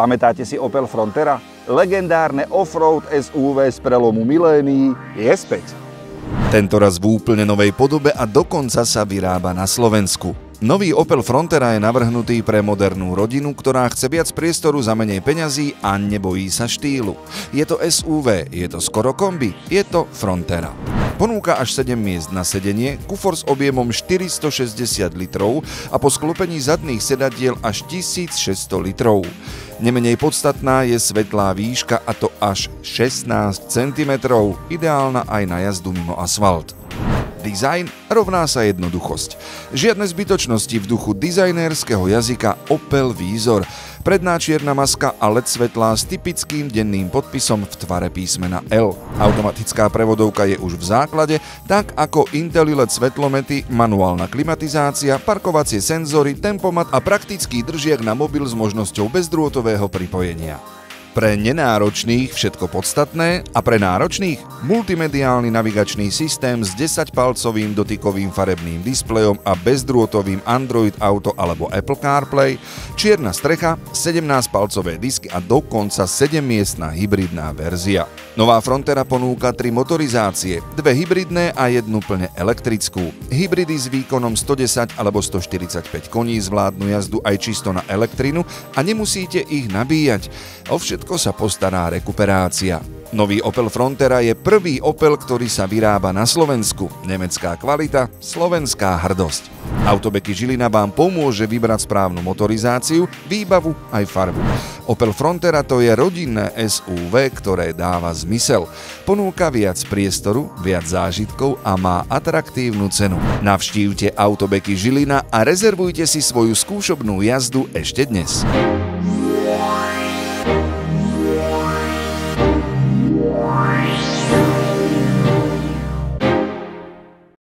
Pamätáte si Opel Frontera? Legendárne offroad SUV z prelomu milénií je späť. Tentoraz v úplne novej podobe a dokonca sa vyrába na Slovensku. Nový Opel Frontera je navrhnutý pre modernú rodinu, ktorá chce viac priestoru za menej peňazí a nebojí sa štýlu. Je to SUV, je to skoro kombi, je to Frontera. Ponúka až 7 miest na sedenie, kufor s objemom 460 litrov a po sklopení zadných sedadiel až 1600 litrov. Nemenej podstatná je svetlá výška, a to až 16 cm, ideálna aj na jazdu mimo asfalt. Dizajn rovná sa jednoduchosť. Žiadne zbytočnosti v duchu dizajnérskeho jazyka Opel Vizor. Predná čierna maska a LED svetlá s typickým denným podpisom v tvare písmena L. Automatická prevodovka je už v základe, tak ako IntelliLED svetlomety, manuálna klimatizácia, parkovacie senzory, tempomat a praktický držiak na mobil s možnosťou bezdrôtového pripojenia. Pre nenáročných všetko podstatné a pre náročných multimediálny navigačný systém s 10-palcovým dotykovým farebným displejom a bezdrôtovým Android Auto alebo Apple CarPlay, čierna strecha, 17-palcové disky a dokonca 7-miestna hybridná verzia. Nová Frontera ponúka 3 motorizácie, 2 hybridné a 1 plne elektrickú. Hybridy s výkonom 110 alebo 145 koní zvládnu jazdu aj čisto na elektrinu a nemusíte ich nabíjať. O všetko sa postará rekuperácia. Nový Opel Frontera je prvý Opel, ktorý sa vyrába na Slovensku. Nemecká kvalita, slovenská hrdosť. Autobeky Žilina vám pomôže vybrať správnu motorizáciu, výbavu aj farbu. Opel Frontera to je rodinné SUV, ktoré dáva zmysel. Ponúka viac priestoru, viac zážitkov a má atraktívnu cenu. Navštívte Autobeky Žilina a rezervujte si svoju skúšobnú jazdu ešte dnes.